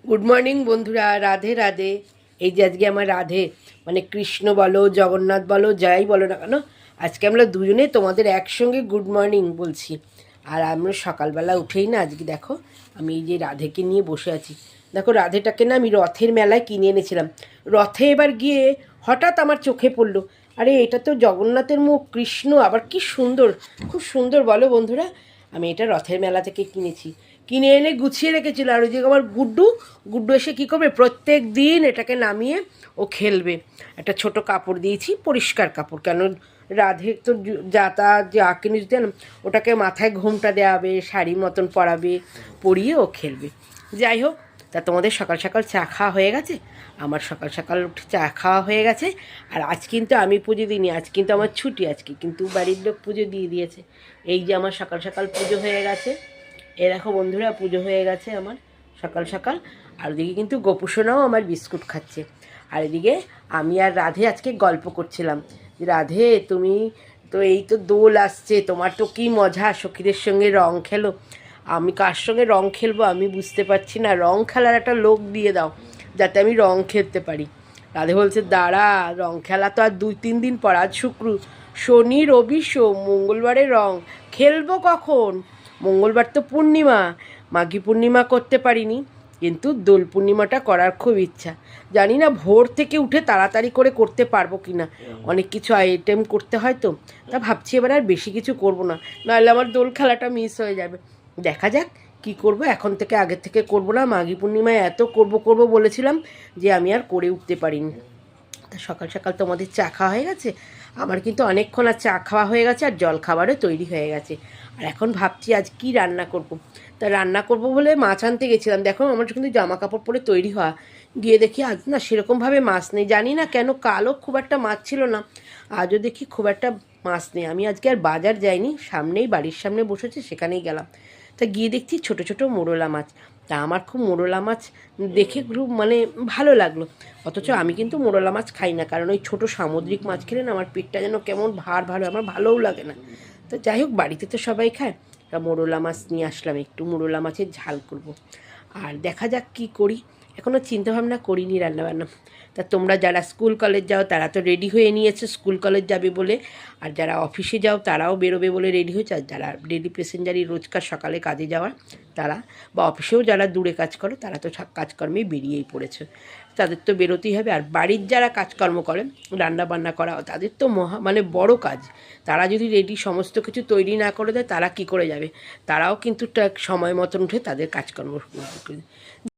Good morning বন্ধুরা, রাধে রাধে। এই যে আজকে আমার রাধে মানে কৃষ্ণ বলো, জগন্নাথ বলো, যাই বলো না কেন, আজকে আমরা দুজনে তোমাদের একসঙ্গে গুড মর্নিং বলছি। আর আমরা সকালবেলা উঠেই না আজকে দেখো আমি এই যে রাধেকে নিয়ে বসে আছি। দেখো রাধেটাকে না আমি রথের মেলায় কিনে এনেছিলাম। রথে এবার গিয়ে হঠাৎ আমার চোখে পড়লো, আরে এটা তো জগন্নাথের মুখ, কৃষ্ণ আবার কি সুন্দর, খুব সুন্দর বলো বন্ধুরা। আমি এটা রথের মেলা থেকে কিনেছি, কিনে এনে গুছিয়ে রেখেছিল। আর ওই যে আমার গুড্ডু গুড্ডু এসে কী করবে, প্রত্যেক দিন এটাকে নামিয়ে ও খেলবে। একটা ছোট কাপড় দিয়েছি, পরিষ্কার কাপড়, কেন রাধে তো যাতায়াত যা কিনে দিতে না, ওটাকে মাথায় ঘোমটা দেওয়া হবে, শাড়ি মতন পরাবে, পরিয়ে ও খেলবে। যাই হোক, তা তোমাদের সকাল সকাল চা খাওয়া হয়ে গেছে? আমার সকাল সকাল উঠে চা খাওয়া হয়ে গেছে। আর আজ কিন্তু আমি পুজো দিইনি, আজ কিন্তু আমার ছুটি, আজকে কিন্তু বাড়ির লোক পুজো দিয়ে দিয়েছে। এই যে আমার সকাল সকাল পুজো হয়ে গেছে, এ দেখো বন্ধুরা পুজো হয়ে গেছে আমার সকাল সকাল। আর ওদিকে কিন্তু গোপুসোনাও আমার বিস্কুট খাচ্ছে। আর এদিকে আমি আর রাধে আজকে গল্প করছিলাম যে রাধে তুমি তো এই তো দোল আসছে, তোমার তো কী মজা, সখীদের সঙ্গে রং খেলো। আমি কার সঙ্গে রং খেলবো আমি বুঝতে পারছি না, রং খেলার একটা লোক দিয়ে দাও যাতে আমি রং খেলতে পারি। রাধে বলছে দাঁড়া, রং খেলা তো আর 2-3 দিন পর, আজ শুক্র, শনি রবি সোম, মঙ্গলবারে রং খেলবো কখন? মঙ্গলবার তো পূর্ণিমা, মাঘী পূর্ণিমা করতে পারিনি, কিন্তু দোল পূর্ণিমাটা করার খুব ইচ্ছা। জানি না ভোর থেকে উঠে তাড়াতাড়ি করে করতে পারবো কি না, অনেক কিছু আইটেম করতে হয় তো। তা ভাবছি এবার আর বেশি কিছু করব না, নাহলে আমার দোল খেলাটা মিস হয়ে যাবে। দেখা যাক কি করব, এখন থেকে আগের থেকে করব না। মাঘী পূর্ণিমায় এত করব বলেছিলাম যে আমি আর করে উঠতে পারিনি। তা সকাল সকাল তোমাদের চা খাওয়া হয়ে গেছে? আমার কিন্তু অনেকক্ষণ আর চা খাওয়া হয়ে গেছে, আর জল খাবারও তৈরি হয়ে গেছে। আর এখন ভাবছি আজ কি রান্না করব। তা রান্না করব বলে মাছ আনতে গেছিলাম, দেখো আমার কিন্তু জামা কাপড় পরে তৈরি হওয়া, গিয়ে দেখি আজ না সেরকমভাবে মাছ নেই। জানি না কেন, কালও খুব একটা মাছ ছিল না, আজও দেখি খুব একটা মাছ নেই। আমি আজকে আর বাজার যাইনি, সামনেই বাড়ির সামনে বসেছে সেখানেই গেলাম। তা গিয়ে দেখছি ছোট ছোট মোরলা মাছ। তা আমার খুব মোরলা মাছ দেখে খুব মানে ভালো লাগলো। অথচ আমি কিন্তু মোরলা মাছ খাই না, কারণ ওই ছোটো সামুদ্রিক মাছ খেলে না আমার পেটটা যেন কেমন ভার ভার, আমার ভালোও লাগে না। তো যাই হোক, বাড়িতে তো সবাই খায়, তা মোরলা মাছ নিয়ে আসলাম, একটু মোরলা মাছের ঝাল করব। আর দেখা যাক কি করি, এখনও চিন্তাভাবনা করিনি রান্নাবান্না। তা তোমরা যারা স্কুল কলেজ যাও তারা তো রেডি হয়ে নিয়েছো স্কুল কলেজ যাবে বলে, আর যারা অফিসে যাও তারাও বেরোবে বলে রেডি হয়েছে, আর যারা ডেলি প্যাসেঞ্জারই রোজকার সকালে কাজে যাওয়ার তারা, বা অফিসেও যারা দূরে কাজ করো তারা তো কাজকর্মেই বেরিয়েই পড়েছে, তাদের তো বেরোতেই হবে। আর বাড়ির যারা কাজকর্ম করে, রান্না বান্না করা, তাদের তো মানে বড় কাজ। তারা যদি রেডি সমস্ত কিছু তৈরি না করে দেয় তারা কি করে যাবে? তারাও কিন্তু সময় মতন উঠে তাদের কাজকর্ম